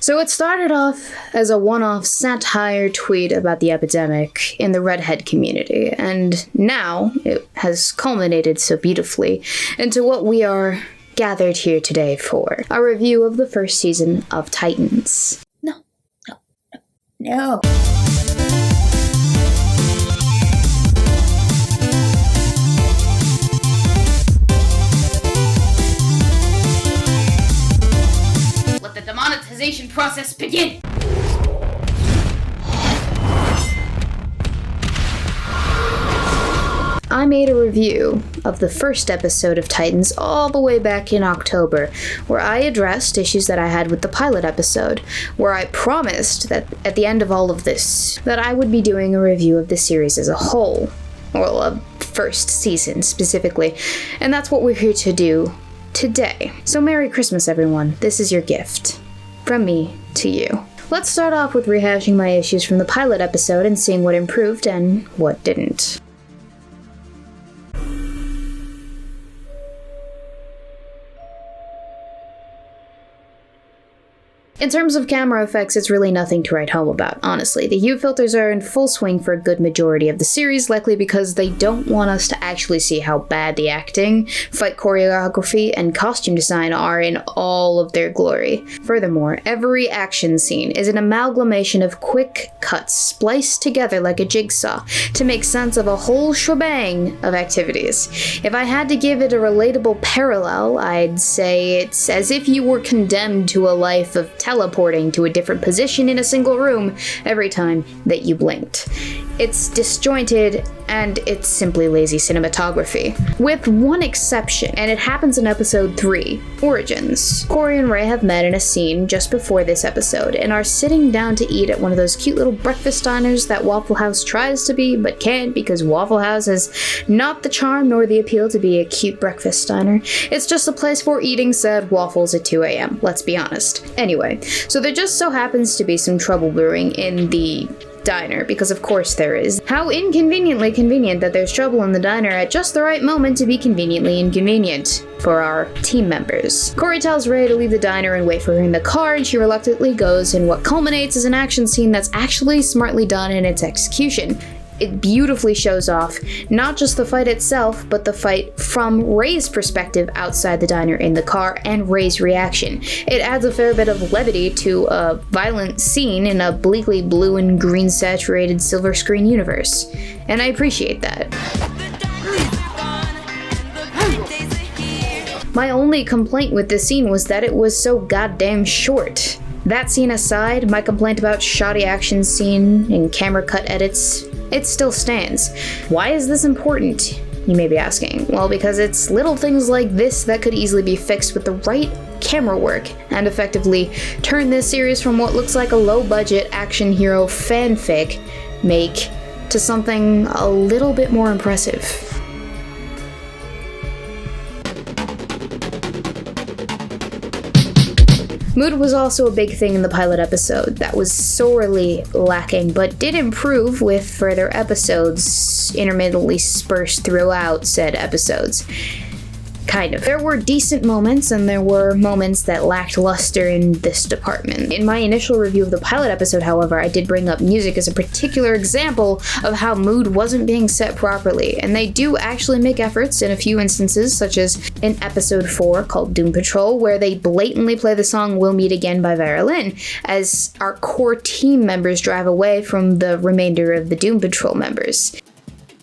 So it started off as a one-off satire tweet about the epidemic in the redhead community, and now it has culminated so beautifully into what we are gathered here today for, a review of the first season of Titans. No. Let the demonetization process begin! I made a review of the first episode of Titans all the way back in October, where I addressed issues that I had with the pilot episode, where I promised that at the end of all of this, that I would be doing a review of the series as a whole, well, a first season specifically, and that's what we're here to do today. So Merry Christmas, everyone. This is your gift. From me to you. Let's start off with rehashing my issues from the pilot episode and seeing what improved and what didn't. In terms of camera effects, it's really nothing to write home about, honestly. The hue filters are in full swing for a good majority of the series, likely because they don't want us to actually see how bad the acting, fight choreography, and costume design are in all of their glory. Furthermore, every action scene is an amalgamation of quick cuts spliced together like a jigsaw to make sense of a whole shebang of activities. If I had to give it a relatable parallel, I'd say it's as if you were condemned to a life of teleporting to a different position in a single room every time that you blinked. It's disjointed, and it's simply lazy cinematography. With one exception, and it happens in episode 3, Origins. Corey and Ray have met in a scene just before this episode, and are sitting down to eat at one of those cute little breakfast diners that Waffle House tries to be, but can't because Waffle House has not the charm nor the appeal to be a cute breakfast diner. It's just a place for eating sad waffles at 2 a.m., let's be honest. Anyway, so there just so happens to be some trouble brewing in the diner, because of course there is. How inconveniently convenient that there's trouble in the diner at just the right moment to be conveniently inconvenient for our team members. Corey tells Ray to leave the diner and wait for her in the car, and she reluctantly goes, and what culminates is an action scene that's actually smartly done in its execution. It beautifully shows off not just the fight itself, but the fight from Ray's perspective outside the diner in the car and Ray's reaction. It adds a fair bit of levity to a violent scene in a bleakly blue and green saturated silver screen universe, and I appreciate that. My only complaint with this scene was that it was so goddamn short. That scene aside, my complaint about shoddy action scene and camera cut edits, it still stands. Why is this important, you may be asking? Well, because it's little things like this that could easily be fixed with the right camera work and effectively turn this series from what looks like a low-budget action hero fanfic make to something a little bit more impressive. Mood was also a big thing in the pilot episode that was sorely lacking, but did improve with further episodes intermittently dispersed throughout said episodes. Kind of. There were decent moments, and there were moments that lacked luster in this department. In my initial review of the pilot episode, however, I did bring up music as a particular example of how mood wasn't being set properly, and they do actually make efforts in a few instances, such as in episode 4 called Doom Patrol, where they blatantly play the song We'll Meet Again by Vera Lynn, as our core team members drive away from the remainder of the Doom Patrol members.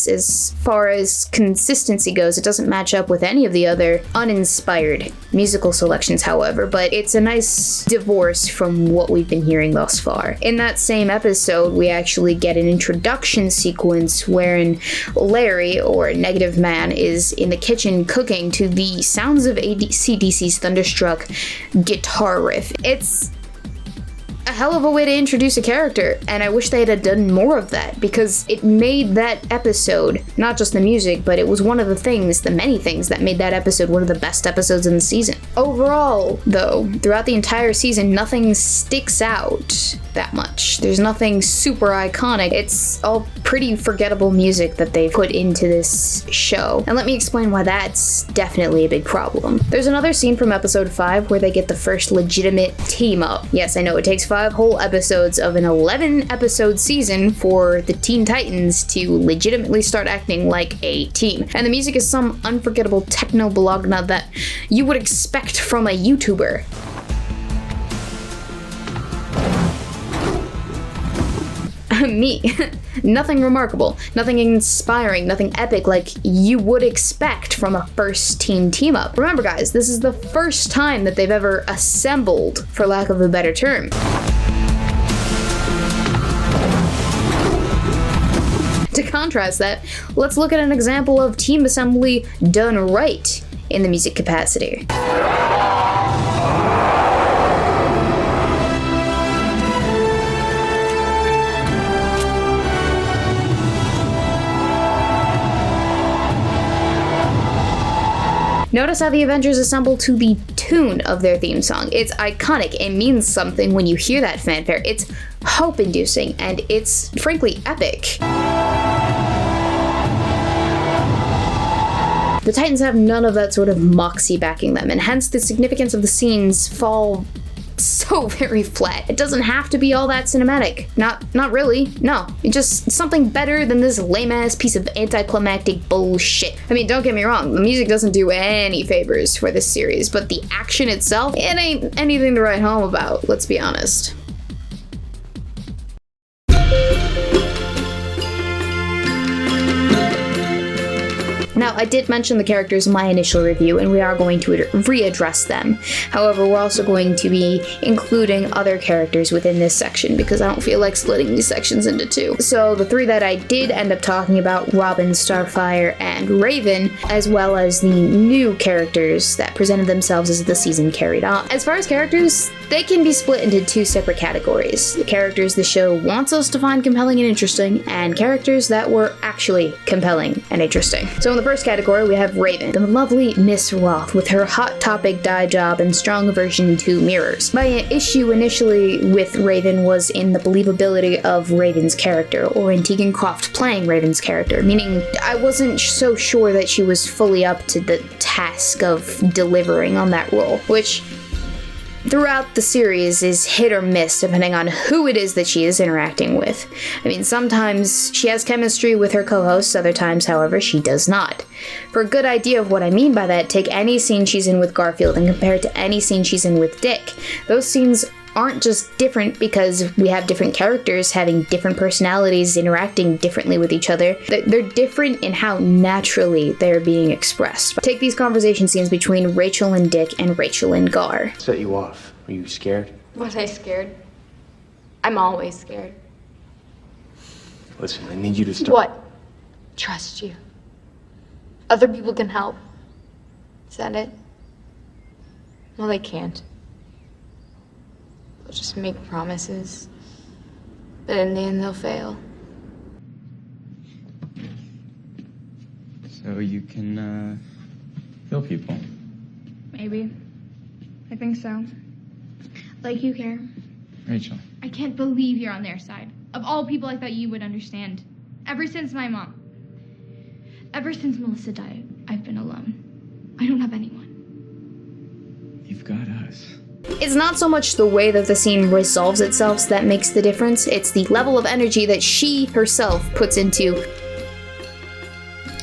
As far as consistency goes, it doesn't match up with any of the other uninspired musical selections, however, but it's a nice divorce from what we've been hearing thus far. In that same episode, we actually get an introduction sequence wherein Larry, or Negative Man, is in the kitchen cooking to the sounds of AC/DC's Thunderstruck guitar riff. It's a hell of a way to introduce a character, and I wish they had done more of that, because it made that episode, not just the music, but it was one of the many things that made that episode one of the best episodes in the season. Overall, though, throughout the entire season, nothing sticks out that much. There's nothing super iconic. It's all pretty forgettable music that they've put into this show. And let me explain why that's definitely a big problem. There's another scene from episode 5 where they get the first legitimate team up. Yes, I know it takes 5 whole episodes of an 11 episode season for the Teen Titans to legitimately start acting like a team. And the music is some unforgettable techno bologna that you would expect from a YouTuber. Me. Nothing remarkable, nothing inspiring, nothing epic like you would expect from a first team up. Remember guys, this is the first time that they've ever assembled, for lack of a better term. To contrast that, let's look at an example of team assembly done right in the music capacity. Notice how the Avengers assemble to the tune of their theme song. It's iconic, it means something when you hear that fanfare. It's hope-inducing, and it's frankly epic. The Titans have none of that sort of moxie backing them, and hence the significance of the scenes fall so very flat. It doesn't have to be all that cinematic. Not really. No. It's just something better than this lame-ass piece of anticlimactic bullshit. I mean, don't get me wrong, the music doesn't do any favors for this series, but the action itself, it ain't anything to write home about, let's be honest. Now, I did mention the characters in my initial review, and we are going to readdress them. However, we're also going to be including other characters within this section, because I don't feel like splitting these sections into 2. So the 3 that I did end up talking about, Robin, Starfire, and Raven, as well as the new characters that presented themselves as the season carried on. As far as characters, they can be split into 2 separate categories. The characters the show wants us to find compelling and interesting, and characters that were actually compelling and interesting. So in the first category, we have Raven, the lovely Miss Roth, with her hot topic dye job and strong aversion to mirrors. My issue initially with Raven was in the believability of Raven's character, or in Tegan Croft playing Raven's character, meaning I wasn't so sure that she was fully up to the task of delivering on that role, which throughout the series is hit or miss depending on who it is that she is interacting with. I mean, sometimes she has chemistry with her co-hosts, other times, however, she does not. For a good idea of what I mean by that, take any scene she's in with Garfield and compare it to any scene she's in with Dick. Those scenes aren't just different because we have different characters having different personalities interacting differently with each other. They're different in how naturally they're being expressed. Take these conversation scenes between Rachel and Dick and Rachel and Gar. Set you off. Were you scared? Was I scared? I'm always scared. Listen, I need you to start. What? Trust you. Other people can help. Is that it? Well, they can't. They'll just make promises, but in the end they'll fail. So you can, heal people? Maybe. I think so. Like you care. Rachel. I can't believe you're on their side. Of all people, I thought you would understand. Ever since my mom. Ever since Melissa died, I've been alone. I don't have anyone. You've got us. It's not so much the way that the scene resolves itself that makes the difference, it's the level of energy that she herself puts into.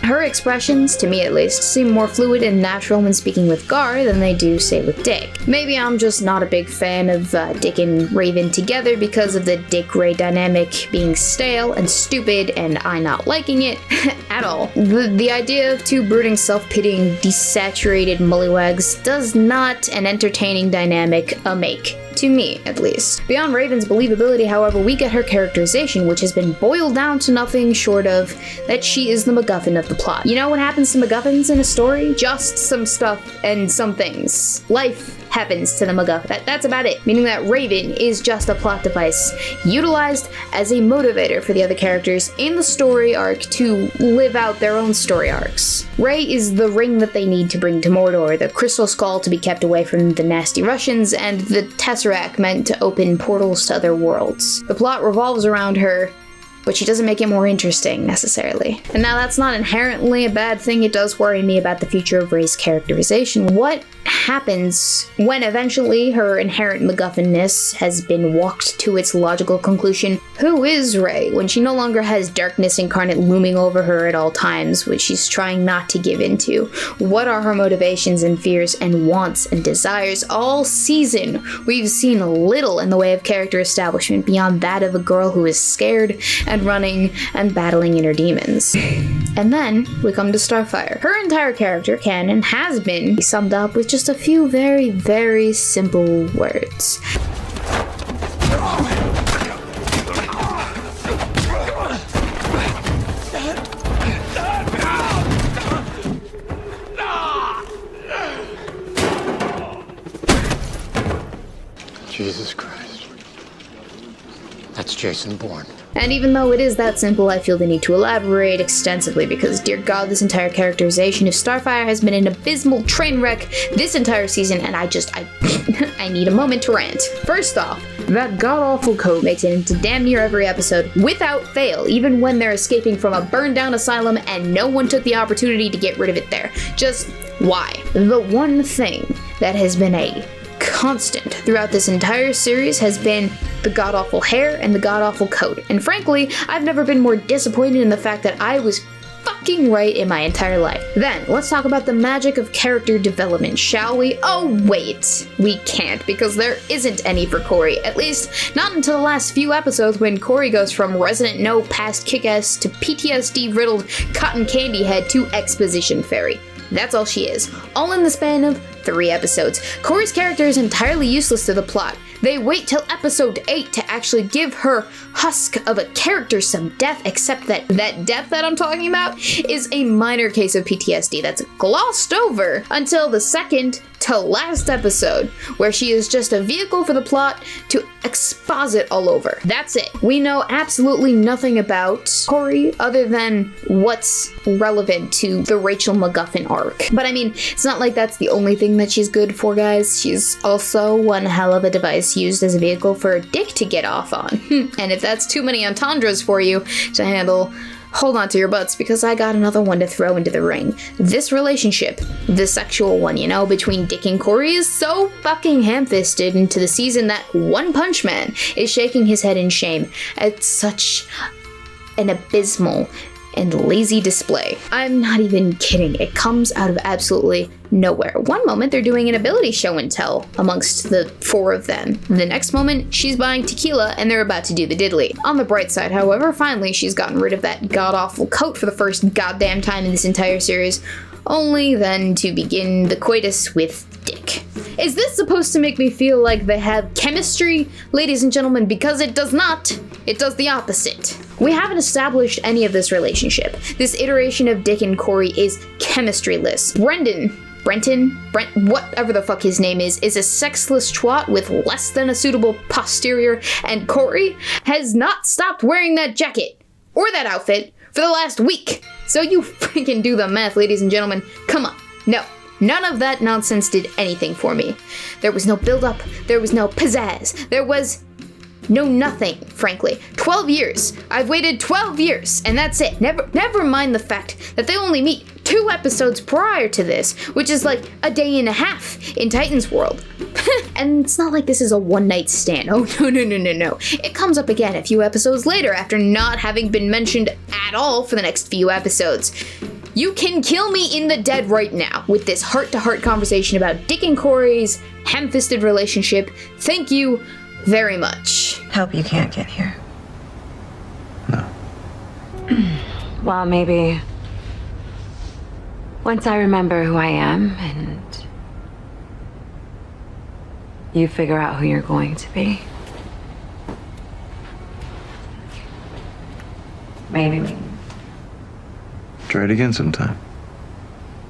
Her expressions, to me at least, seem more fluid and natural when speaking with Gar than they do, say, with Dick. Maybe I'm just not a big fan of Dick and Raven together because of the Dick-Ray dynamic being stale and stupid and I not liking it at all. The idea of 2 brooding, self-pitying, desaturated mullywags does not an entertaining dynamic make. To me, at least. Beyond Raven's believability, however, we get her characterization, which has been boiled down to nothing short of that she is the MacGuffin of the plot. You know what happens to MacGuffins in a story? Just some stuff and some things. Life happens to the MacGuffin. That's about it, meaning that Raven is just a plot device utilized as a motivator for the other characters in the story arc to live out their own story arcs. Rey is the ring that they need to bring to Mordor, the crystal skull to be kept away from the nasty Russians, and the Tesseract meant to open portals to other worlds. The plot revolves around her, but she doesn't make it more interesting, necessarily. And now that's not inherently a bad thing, it does worry me about the future of Rey's characterization. What happens when eventually her inherent MacGuffinness has been walked to its logical conclusion? Who is Rey when she no longer has darkness incarnate looming over her at all times, which she's trying not to give into? What are her motivations and fears and wants and desires? All season, we've seen little in the way of character establishment beyond that of a girl who is scared and running and battling inner demons. And then we come to Starfire. Her entire character can and has been summed up with just a few very, very simple words. Jesus Christ. That's Jason Bourne. And even though it is that simple, I feel the need to elaborate extensively because, dear God, this entire characterization of Starfire has been an abysmal train wreck this entire season, and I need a moment to rant. First off, that god-awful code makes it into damn near every episode without fail, even when they're escaping from a burned-down asylum and no one took the opportunity to get rid of it there. Just why? The one thing that has been a constant throughout this entire series has been the god-awful hair and the god-awful coat. And frankly, I've never been more disappointed in the fact that I was fucking right in my entire life. Then, let's talk about the magic of character development, shall we? Oh wait, we can't, because there isn't any for Corey. At least, not until the last few episodes when Corey goes from Resident No past kick-ass to PTSD-riddled cotton candy head to exposition fairy. That's all she is, all in the span of 3 episodes. Corey's character is entirely useless to the plot. They wait till episode 8 to actually give her husk of a character some depth, except that depth that I'm talking about is a minor case of PTSD that's glossed over until the second to last episode, where she is just a vehicle for the plot to exposit all over. That's it. We know absolutely nothing about Corey other than what's relevant to the Rachel MacGuffin arc. But I mean, it's not like that's the only thing that she's good for, guys. She's also one hell of a device used as a vehicle for Dick to get off on. And if that's too many entendres for you to handle, hold on to your butts, because I got another one to throw into the ring. This relationship, the sexual one, you know, between Dick and Corey is so fucking ham-fisted into the season that One Punch Man is shaking his head in shame at such an abysmal and lazy display. I'm not even kidding. It comes out of absolutely nowhere. One moment they're doing an ability show and tell amongst the 4 of them. The next moment she's buying tequila and they're about to do the diddly. On the bright side, however, finally she's gotten rid of that god-awful coat for the first goddamn time in this entire series, only then to begin the coitus with Dick. Is this supposed to make me feel like they have chemistry, ladies and gentlemen? Because it does not. It does the opposite. We haven't established any of this relationship. This iteration of Dick and Corey is chemistryless. Brent, whatever the fuck his name is a sexless twat with less than a suitable posterior, and Corey has not stopped wearing that jacket or that outfit for the last week. So you freaking do the math, ladies and gentlemen. Come on. No. None of that nonsense did anything for me. There was no build-up, there was no pizzazz, there was no nothing, frankly. 12 years. I've waited 12 years, and that's it. Never mind the fact that they only meet 2 episodes prior to this, which is like a day and a half in Titan's world. And it's not like this is a one-night stand. Oh, no. It comes up again a few episodes later after not having been mentioned at all for the next few episodes. You can kill me in the dead right now with this heart-to-heart conversation about Dick and Corey's ham-fisted relationship. Thank you very much. Hope you can't get here. No. Well, maybe once I remember who I am and you figure out who you're going to be, maybe. Try it again sometime.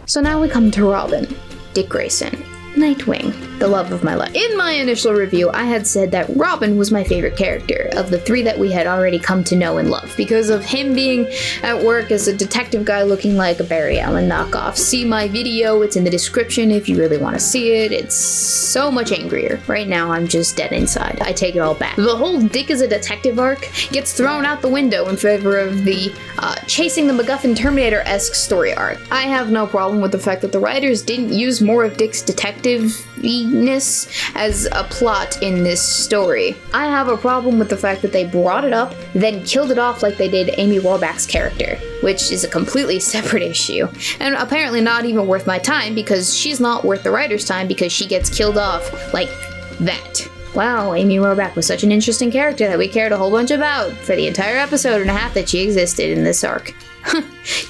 So now we come to Robin, Dick Grayson, Nightwing. the love of my life. In my initial review, I had said that Robin was my favorite character of the three that we had already come to know and love, because of him being at work as a detective guy looking like a Barry Allen knockoff. See my video, it's in the description if you really want to see it. It's so much angrier. Right now, I'm just dead inside. I take it all back. The whole Dick as a detective arc gets thrown out the window in favor of the chasing the MacGuffin Terminator-esque story arc. I have no problem with the fact that the writers didn't use more of Dick's detective-ness as a plot in this story. I have a problem with the fact that they brought it up, then killed it off like they did Amy Warbach's character, which is a completely separate issue, and apparently not even worth my time, because she's not worth the writer's time because she gets killed off like that. Wow, Amy Warbach was such an interesting character that we cared a whole bunch about for the entire episode and a half that she existed in this arc.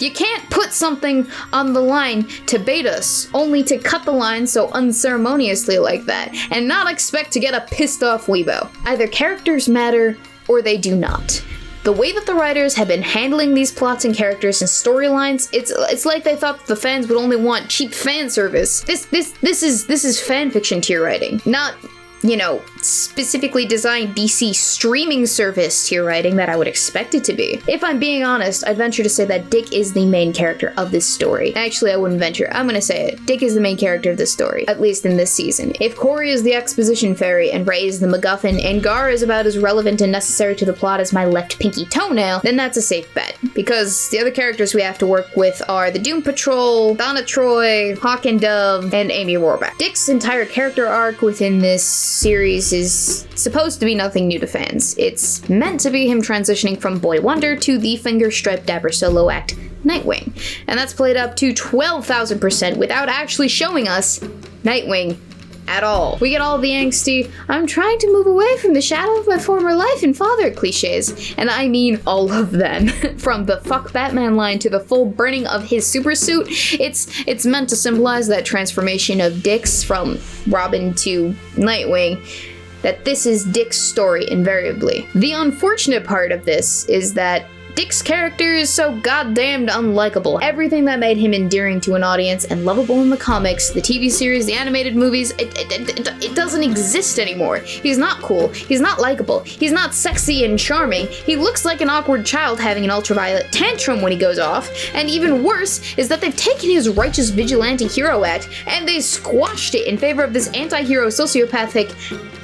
You can't put something on the line to bait us, only to cut the line so unceremoniously like that, and not expect to get a pissed off Weebo. Either characters matter, or they do not. The way that the writers have been handling these plots and characters and storylines, it's like they thought the fans would only want cheap fan service. This is fan fiction tier writing, not, you know, specifically designed DC streaming service tier writing that I would expect it to be. If I'm being honest, I'd venture to say that Dick is the main character of this story. Actually, I wouldn't venture. I'm gonna say it. Dick is the main character of this story, at least in this season. If Corey is the exposition fairy and Ray is the MacGuffin and Gar is about as relevant and necessary to the plot as my left pinky toenail, then that's a safe bet. Because the other characters we have to work with are the Doom Patrol, Donna Troy, Hawk and Dove, and Amy Warbach. Dick's entire character arc within this series is supposed to be nothing new to fans. It's meant to be him transitioning from Boy Wonder to the finger-striped Dapper Solo act Nightwing. And that's played up to 12,000% without actually showing us Nightwing at all. We get all the angsty, I'm trying to move away from the shadow of my former life and father cliches, and I mean all of them. From the fuck Batman line to the full burning of his supersuit, it's meant to symbolize that transformation of Dick's from Robin to Nightwing, that this is Dick's story invariably. The unfortunate part of this is that Dick's character is so goddamned unlikable. Everything that made him endearing to an audience and lovable in the comics, the TV series, the animated movies, it doesn't exist anymore. He's not cool. He's not likable. He's not sexy and charming. He looks like an awkward child having an ultraviolet tantrum when he goes off. And even worse is that they've taken his righteous vigilante hero act and they squashed it in favor of this anti-hero sociopathic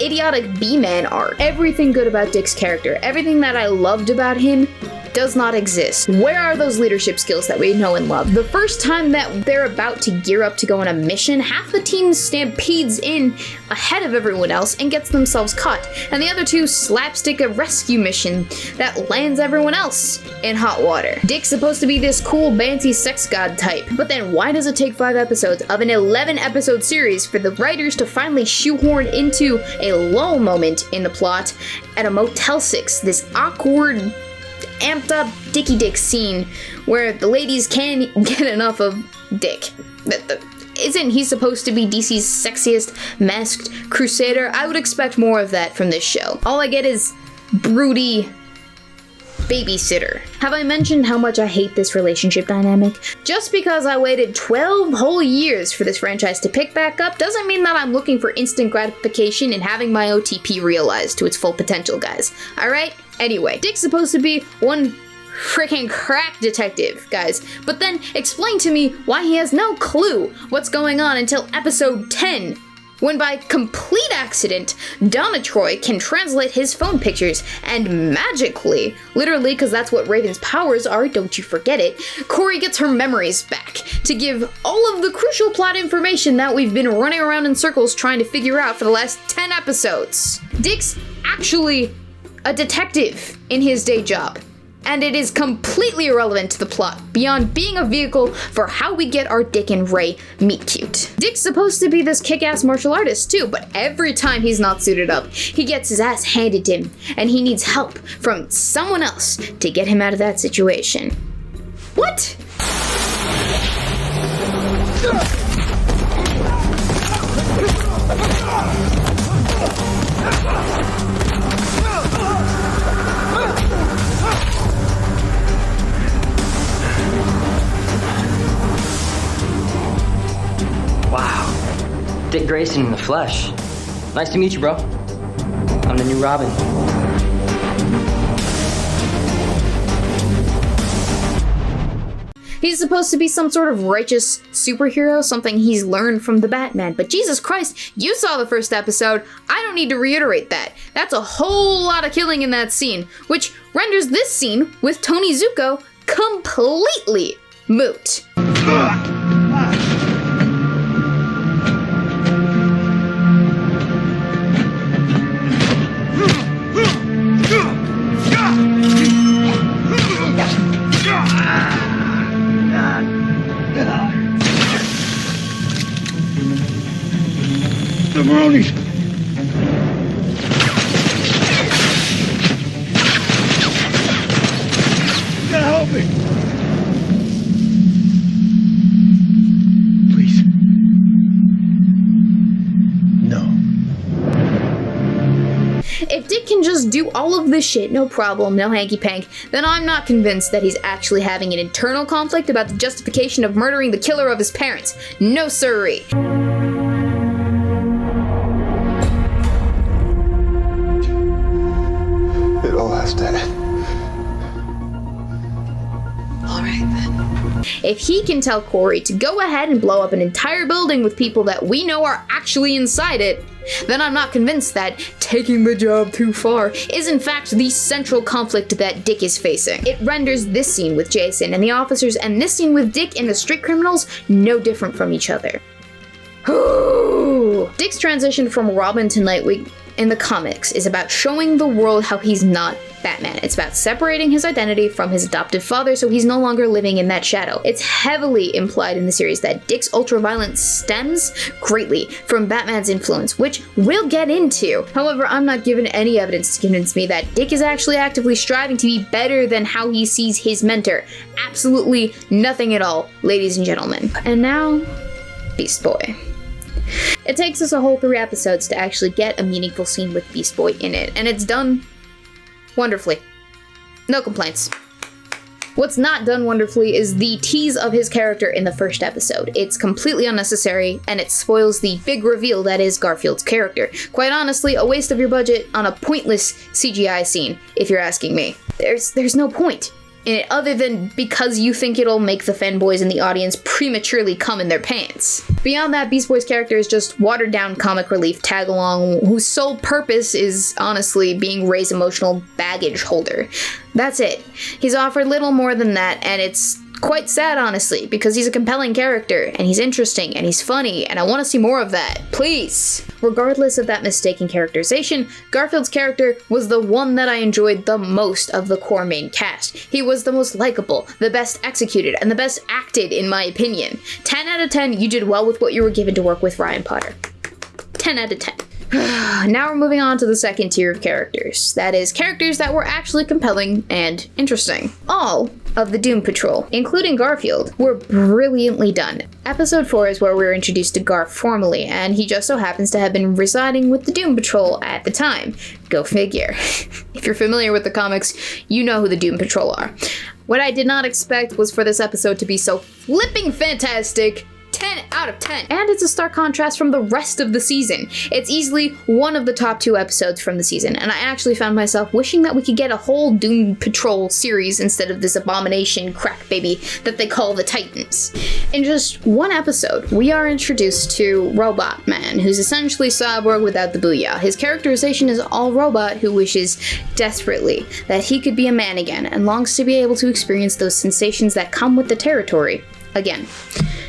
idiotic B-man arc. Everything good about Dick's character, everything that I loved about him, does not exist. Where are those leadership skills that we know and love? The first time that they're about to gear up to go on a mission, half the team stampedes in ahead of everyone else and gets themselves caught, and the other two slapstick a rescue mission that lands everyone else in hot water. Dick's supposed to be this cool, banty sex god type, but then why does it take 5 episodes of an 11-episode series for the writers to finally shoehorn into a lull moment in the plot at a Motel 6, this awkward, amped up Dicky Dick scene where the ladies can't get enough of Dick? Isn't he supposed to be DC's sexiest masked crusader? I would expect more of that from this show. All I get is broody babysitter. Have I mentioned how much I hate this relationship dynamic? Just because I waited 12 whole years for this franchise to pick back up doesn't mean that I'm looking for instant gratification and having my OTP realized to its full potential, guys. Alright? Anyway, Dick's supposed to be one freaking crack detective, guys, but then explain to me why he has no clue what's going on until episode 10, when by complete accident, Donna Troy can translate his phone pictures, and magically, literally because that's what Raven's powers are, don't you forget it, Corey gets her memories back to give all of the crucial plot information that we've been running around in circles trying to figure out for the last 10 episodes. Dick's actually a detective in his day job, and it is completely irrelevant to the plot, beyond being a vehicle for how we get our Dick and Ray meet cute. Dick's supposed to be this kick-ass martial artist too, but every time he's not suited up, he gets his ass handed to him, and he needs help from someone else to get him out of that situation. What? Wow. Dick Grayson Grayson in the flesh. Nice to meet you, bro. I'm the new Robin. He's supposed to be some sort of righteous superhero, something he's learned from the Batman, but Jesus Christ, you saw the first episode. I don't need to reiterate that. That's a whole lot of killing in that scene, which renders this scene with Tony Zuko completely moot. The bronies! You gotta help me! Please. No. If Dick can just do all of this shit, no problem, no hanky-pank, then I'm not convinced that he's actually having an internal conflict about the justification of murdering the killer of his parents. No siree. It all has to end. All right, then. If he can tell Corey to go ahead and blow up an entire building with people that we know are actually inside it, then I'm not convinced that taking the job too far is in fact the central conflict that Dick is facing. It renders this scene with Jason and the officers and this scene with Dick and the street criminals no different from each other. Dick's transition from Robin to Nightwing in the comics is about showing the world how he's not Batman. It's about separating his identity from his adoptive father so he's no longer living in that shadow. It's heavily implied in the series that Dick's ultraviolence stems greatly from Batman's influence, which we'll get into. However, I'm not given any evidence to convince me that Dick is actually actively striving to be better than how he sees his mentor. Absolutely nothing at all, ladies and gentlemen. And now, Beast Boy. It takes us a whole 3 episodes to actually get a meaningful scene with Beast Boy in it, and it's done wonderfully. No complaints. What's not done wonderfully is the tease of his character in the first episode. It's completely unnecessary, and it spoils the big reveal that is Garfield's character. Quite honestly, a waste of your budget on a pointless CGI scene, if you're asking me. There's no point in it other than because you think it'll make the fanboys in the audience prematurely come in their pants. Beyond that, Beast Boy's character is just watered down comic relief tag-along whose sole purpose is honestly being Ray's emotional baggage holder. That's it. He's offered little more than that, and it's quite sad, honestly, because he's a compelling character, and he's interesting, and he's funny, and I want to see more of that. Please! Regardless of that mistaken characterization, Garfield's character was the one that I enjoyed the most of the core main cast. He was the most likable, the best executed, and the best acted, in my opinion. 10 out of 10, you did well with what you were given to work with, Ryan Potter. 10 out of 10. Now we're moving on to the second tier of characters. That is, characters that were actually compelling and interesting. All of the Doom Patrol, including Garfield, were brilliantly done. Episode 4 is where we're introduced to Garf formally, and he just so happens to have been residing with the Doom Patrol at the time. Go figure. If you're familiar with the comics, you know who the Doom Patrol are. What I did not expect was for this episode to be so flipping fantastic. 10 out of 10. And it's a stark contrast from the rest of the season. It's easily one of the top 2 episodes from the season, and I actually found myself wishing that we could get a whole Doom Patrol series instead of this abomination crack baby that they call the Titans. In just one episode, we are introduced to Robot Man, who's essentially Cyborg without the booyah. His characterization is all robot who wishes desperately that he could be a man again and longs to be able to experience those sensations that come with the territory again.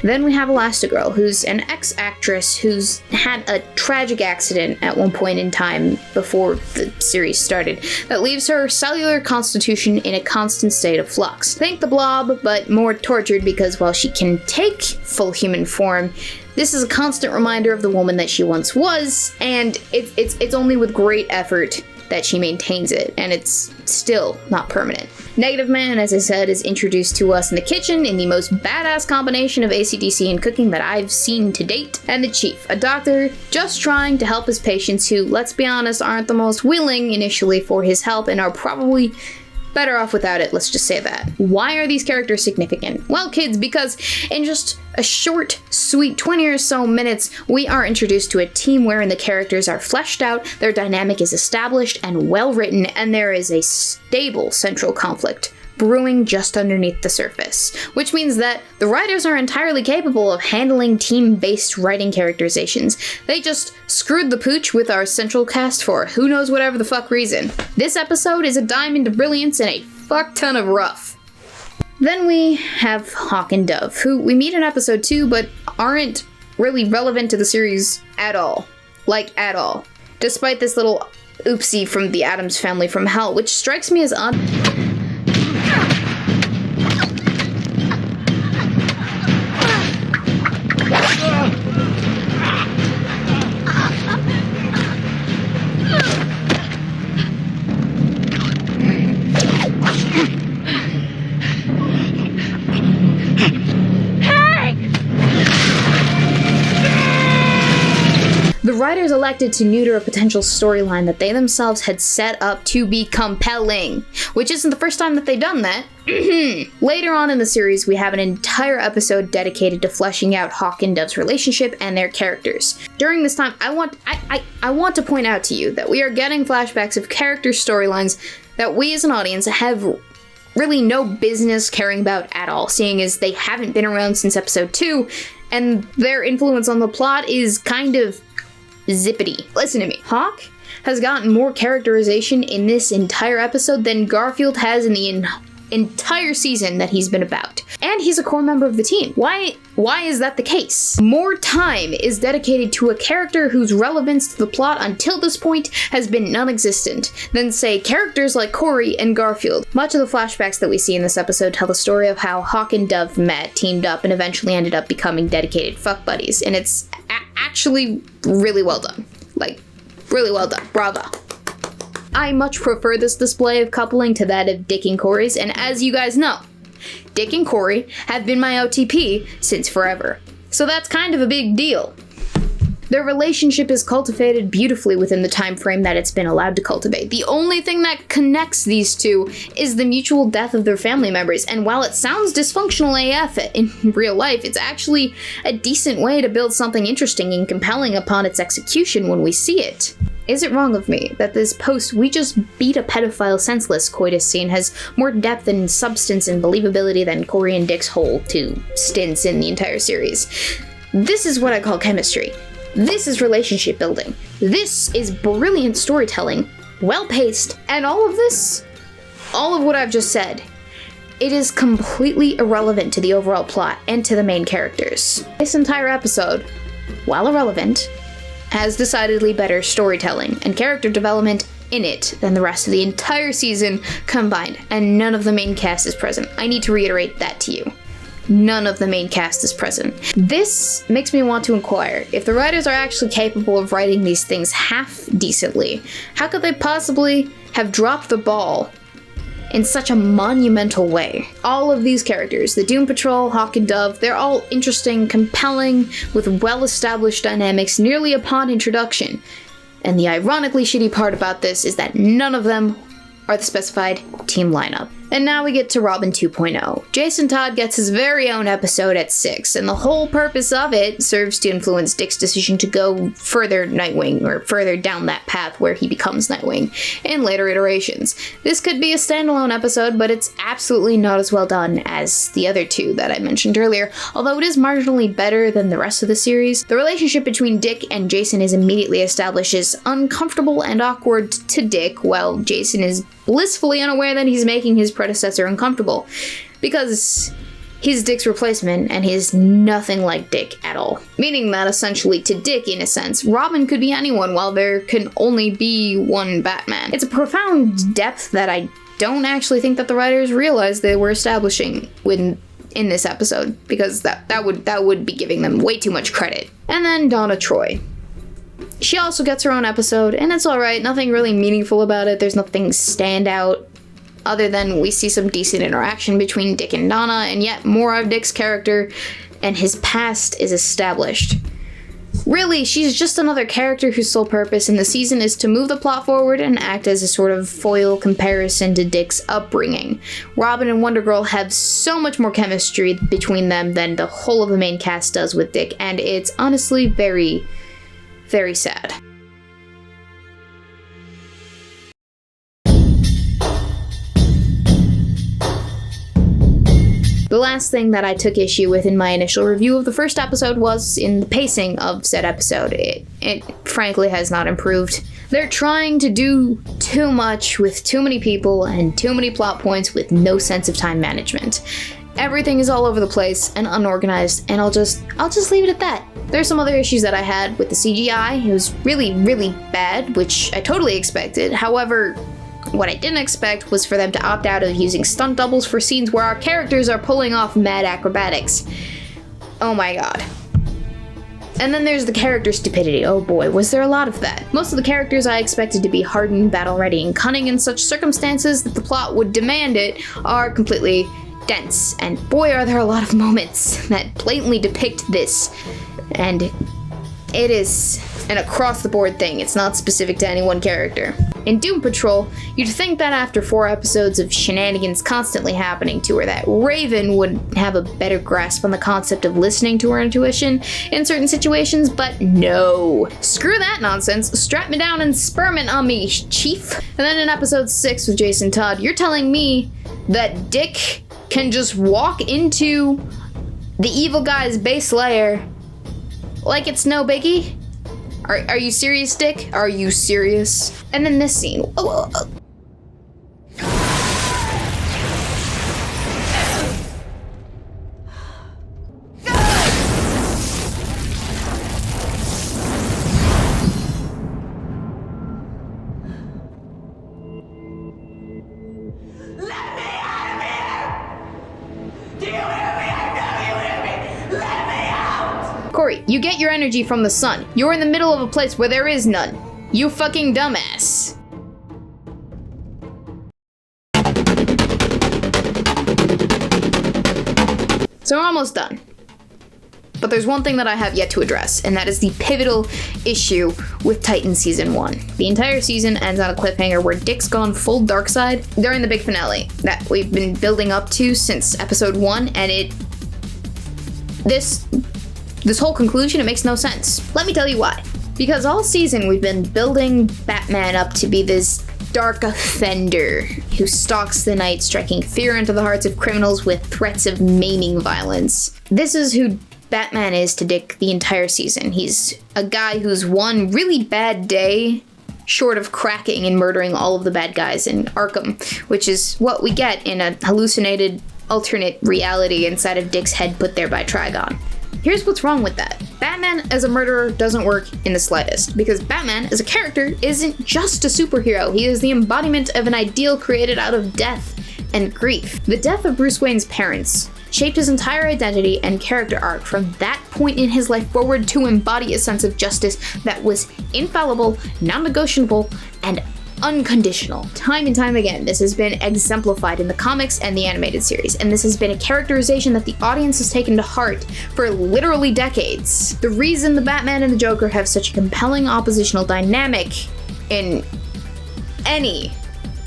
Then we have Elastigirl, who's an ex-actress who's had a tragic accident at one point in time before the series started that leaves her cellular constitution in a constant state of flux. Think the Blob, but more tortured because while she can take full human form, this is a constant reminder of the woman that she once was, and it's only with great effort that she maintains it, and it's still not permanent. Negative Man, as I said, is introduced to us in the kitchen in the most badass combination of AC/DC and cooking that I've seen to date. And the Chief, a doctor just trying to help his patients who, let's be honest, aren't the most willing initially for his help and are probably better off without it, let's just say that. Why are these characters significant? Well, kids, because in just a short, sweet 20 or so minutes, we are introduced to a team wherein the characters are fleshed out, their dynamic is established and well written, and there is a stable central conflict brewing just underneath the surface, which means that the writers are entirely capable of handling team-based writing characterizations. They just screwed the pooch with our central cast for who knows whatever the fuck reason. This episode is a diamond of brilliance and a fuck ton of rough. Then we have Hawk and Dove, who we meet in episode 2 but aren't really relevant to the series at all. Like, at all. Despite this little oopsie from the Addams family from hell, which strikes me as odd. The writers elected to neuter a potential storyline that they themselves had set up to be compelling, which isn't the first time that they've done that. Later on in the series, we have an entire episode dedicated to fleshing out Hawk and Dove's relationship and their characters. During this time, I want to point out to you that we are getting flashbacks of character storylines that we as an audience have really no business caring about at all, seeing as they haven't been around since episode 2, and their influence on the plot is kind of zippity. Listen to me. Hawk has gotten more characterization in this entire episode than Garfield has in the entire season that he's been about. And he's a core member of the team. Why is that the case? More time is dedicated to a character whose relevance to the plot until this point has been non-existent than, say, characters like Corey and Garfield. Much of the flashbacks that we see in this episode tell the story of how Hawk and Dove met, teamed up, and eventually ended up becoming dedicated fuck buddies. And it's actually really well done. Like, really well done. Bravo. I much prefer this display of coupling to that of Dick and Corey's, and as you guys know, Dick and Corey have been my OTP since forever. So that's kind of a big deal. Their relationship is cultivated beautifully within the time frame that it's been allowed to cultivate. The only thing that connects these two is the mutual death of their family members, and while it sounds dysfunctional AF in real life, it's actually a decent way to build something interesting and compelling upon its execution when we see it. Is it wrong of me that this post "we just beat a pedophile senseless" coitus scene has more depth and substance and believability than Corey and Dick's whole 2 stints in the entire series? This is what I call chemistry. This is relationship building. This is brilliant storytelling, well-paced, and all of what I've just said, it is completely irrelevant to the overall plot and to the main characters. This entire episode, while irrelevant, has decidedly better storytelling and character development in it than the rest of the entire season combined, and none of the main cast is present. I need to reiterate that to you. None of the main cast is present. This makes me want to inquire, if the writers are actually capable of writing these things half decently, how could they possibly have dropped the ball in such a monumental way? All of these characters, the Doom Patrol, Hawk and Dove, they're all interesting, compelling, with well-established dynamics nearly upon introduction. And the ironically shitty part about this is that none of them are the specified team lineup. And now we get to Robin 2.0. Jason Todd gets his very own episode at 6, and the whole purpose of it serves to influence Dick's decision to go further Nightwing, or further down that path where he becomes Nightwing, in later iterations. This could be a standalone episode, but it's absolutely not as well done as the other 2 that I mentioned earlier, although it is marginally better than the rest of the series. The relationship between Dick and Jason is immediately established as uncomfortable and awkward to Dick, while Jason is blissfully unaware that he's making his predecessor uncomfortable, because he's Dick's replacement and he's nothing like Dick at all. Meaning that essentially to Dick, in a sense, Robin could be anyone while there can only be one Batman. It's a profound depth that I don't actually think that the writers realized they were establishing in this episode, because that would be giving them way too much credit. And then Donna Troy. She also gets her own episode, and it's alright, nothing really meaningful about it, there's nothing standout, other than we see some decent interaction between Dick and Donna, and yet more of Dick's character and his past is established. Really, she's just another character whose sole purpose in the season is to move the plot forward and act as a sort of foil comparison to Dick's upbringing. Robin and Wonder Girl have so much more chemistry between them than the whole of the main cast does with Dick, and it's honestly very, very sad. The last thing that I took issue with in my initial review of the first episode was in the pacing of said episode. It frankly has not improved. They're trying to do too much with too many people and too many plot points with no sense of time management. Everything is all over the place and unorganized, and I'll just leave it at that. There's some other issues that I had with the CGI. It was really, really bad, which I totally expected. However, what I didn't expect was for them to opt out of using stunt doubles for scenes where our characters are pulling off mad acrobatics. Oh my god. And then there's the character stupidity. Oh boy, was there a lot of that. Most of the characters I expected to be hardened, battle-ready, and cunning in such circumstances that the plot would demand it are completely dense. And boy, are there a lot of moments that blatantly depict this. And it is an across-the-board thing. It's not specific to any one character. In Doom Patrol, you'd think that after 4 episodes of shenanigans constantly happening to her, that Raven would have a better grasp on the concept of listening to her intuition in certain situations, but no. Screw that nonsense. Strap me down and spermint on me, chief. And then in episode 6 with Jason Todd, you're telling me that Dick can just walk into the evil guy's base lair like it's no biggie? Are you serious, Dick? Are you serious? And then this scene. Corey, you get your energy from the sun. You're in the middle of a place where there is none. You fucking dumbass. So we're almost done. But there's one thing that I have yet to address, and that is the pivotal issue with Titan Season 1. The entire season ends on a cliffhanger where Dick's gone full dark side during the big finale that we've been building up to since episode 1, and this whole conclusion, it makes no sense. Let me tell you why. Because all season we've been building Batman up to be this dark offender who stalks the night, striking fear into the hearts of criminals with threats of maiming violence. This is who Batman is to Dick the entire season. He's a guy who's one really bad day short of cracking and murdering all of the bad guys in Arkham, which is what we get in a hallucinated alternate reality inside of Dick's head put there by Trigon. Here's what's wrong with that. Batman as a murderer doesn't work in the slightest, because Batman as a character isn't just a superhero. He is the embodiment of an ideal created out of death and grief. The death of Bruce Wayne's parents shaped his entire identity and character arc from that point in his life forward to embody a sense of justice that was infallible, non-negotiable, and unconditional. Time and time again, this has been exemplified in the comics and the animated series, and this has been a characterization that the audience has taken to heart for literally decades. The reason the Batman and the Joker have such a compelling oppositional dynamic in any,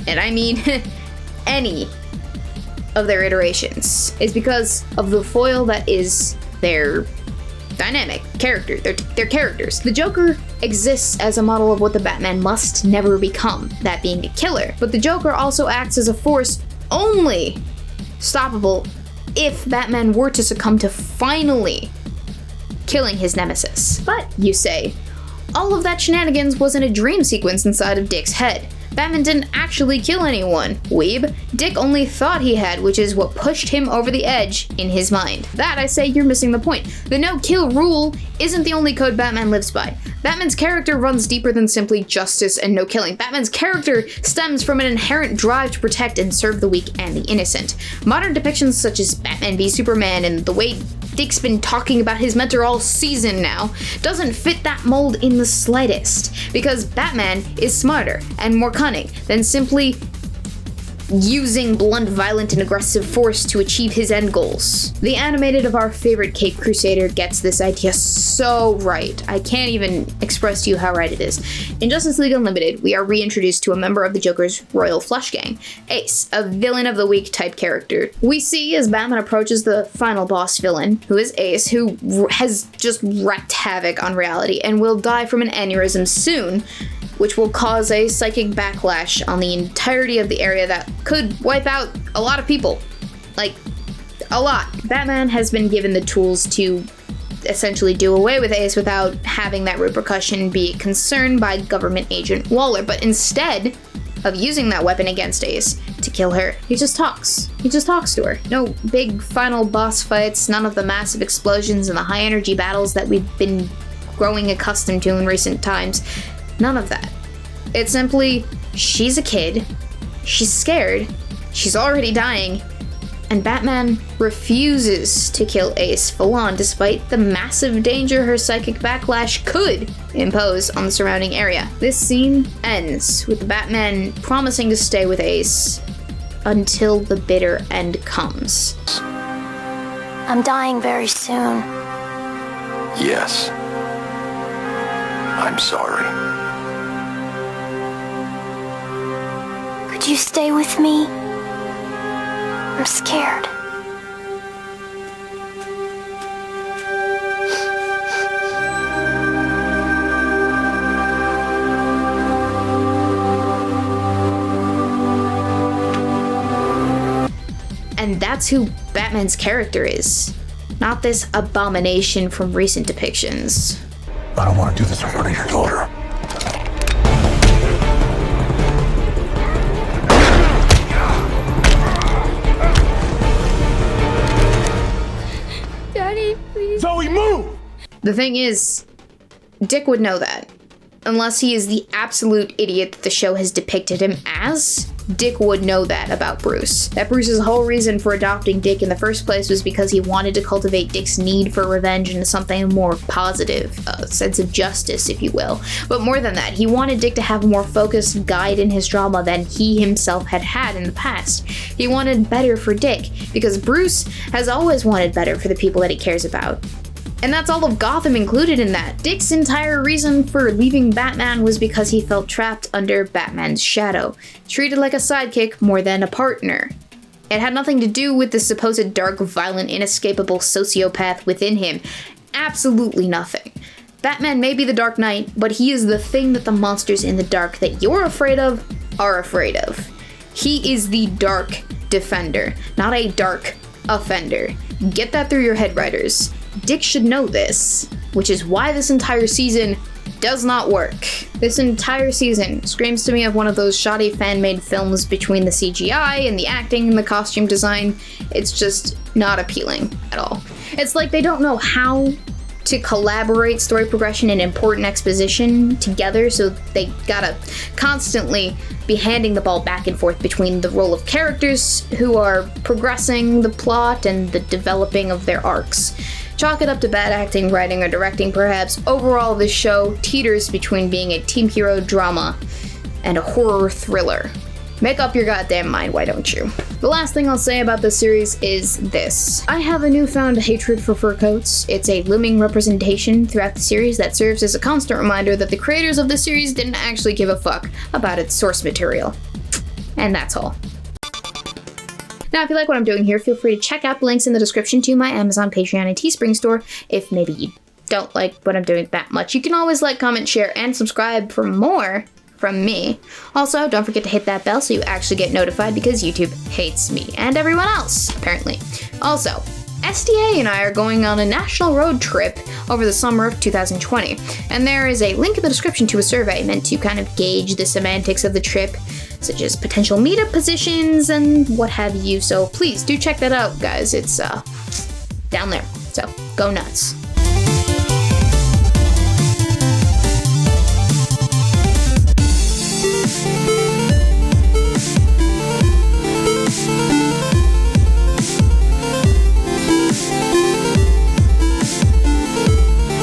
and I mean any, of their iterations is because of the foil that is their dynamic character, their characters. The Joker exists as a model of what the Batman must never become, that being a killer. But the Joker also acts as a force only stoppable if Batman were to succumb to finally killing his nemesis. But, you say, all of that shenanigans was in a dream sequence inside of Dick's head. Batman didn't actually kill anyone, weeb. Dick only thought he had, which is what pushed him over the edge in his mind. That, I say, you're missing the point. The no-kill rule isn't the only code Batman lives by. Batman's character runs deeper than simply justice and no killing. Batman's character stems from an inherent drive to protect and serve the weak and the innocent. Modern depictions such as Batman v Superman and the way Dick's been talking about his mentor all season now doesn't fit that mold in the slightest, because Batman is smarter and more cunning than simply using blunt, violent, and aggressive force to achieve his end goals. The animated of our favorite Cape Crusader gets this idea so right. I can't even express to you how right it is. In Justice League Unlimited, we are reintroduced to a member of the Joker's Royal Flush Gang, Ace, a villain of the week type character. We see as Batman approaches the final boss villain, who is Ace, who has just wreaked havoc on reality and will die from an aneurysm soon, which will cause a psychic backlash on the entirety of the area that could wipe out a lot of people. Like, a lot. Batman has been given the tools to essentially do away with Ace without having that repercussion be concerned by government agent Waller, but instead of using that weapon against Ace to kill her, he just talks. He just talks to her. No big final boss fights, none of the massive explosions and the high energy battles that we've been growing accustomed to in recent times. None of that. It's simply, she's a kid, she's scared, she's already dying, and Batman refuses to kill Ace full on despite the massive danger her psychic backlash could impose on the surrounding area. This scene ends with Batman promising to stay with Ace until the bitter end comes. I'm dying very soon. Yes. I'm sorry. Could you stay with me? I'm scared. And that's who Batman's character is, not this abomination from recent depictions. I don't want to do this in front of your daughter. Daddy, please. Zoe, move! The thing is, Dick would know that. Unless he is the absolute idiot that the show has depicted him as, Dick would know that about Bruce. That Bruce's whole reason for adopting Dick in the first place was because he wanted to cultivate Dick's need for revenge into something more positive, a sense of justice, if you will. But more than that, he wanted Dick to have a more focused guide in his drama than he himself had had in the past. He wanted better for Dick, because Bruce has always wanted better for the people that he cares about. And that's all of Gotham included in that. Dick's entire reason for leaving Batman was because he felt trapped under Batman's shadow, treated like a sidekick more than a partner. It had nothing to do with the supposed dark, violent, inescapable sociopath within him. Absolutely nothing. Batman may be the Dark Knight, but he is the thing that the monsters in the dark that you're afraid of are afraid of. He is the Dark Defender, not a dark offender. Get that through your head, writers. Dick should know this, which is why this entire season does not work. This entire season screams to me of one of those shoddy fan-made films between the CGI and the acting and the costume design. It's just not appealing at all. It's like they don't know how to collaborate story progression and important exposition together, so they gotta constantly be handing the ball back and forth between the role of characters who are progressing the plot and the developing of their arcs. Chalk it up to bad acting, writing, or directing perhaps. Overall, this show teeters between being a team hero drama and a horror thriller. Make up your goddamn mind, why don't you? The last thing I'll say about this series is this. I have a newfound hatred for fur coats. It's a looming representation throughout the series that serves as a constant reminder that the creators of the series didn't actually give a fuck about its source material. And that's all. Now, if you like what I'm doing here, feel free to check out the links in the description to my Amazon, Patreon, and Teespring store. If maybe you don't like what I'm doing that much, you can always like, comment, share, and subscribe for more from me. Also, don't forget to hit that bell so you actually get notified, because YouTube hates me and everyone else, apparently. Also, SDA and I are going on a national road trip over the summer of 2020, and there is a link in the description to a survey meant to kind of gauge the semantics of the trip, such as potential meetup positions and what have you, so please do check that out, guys. It's down there, so go nuts.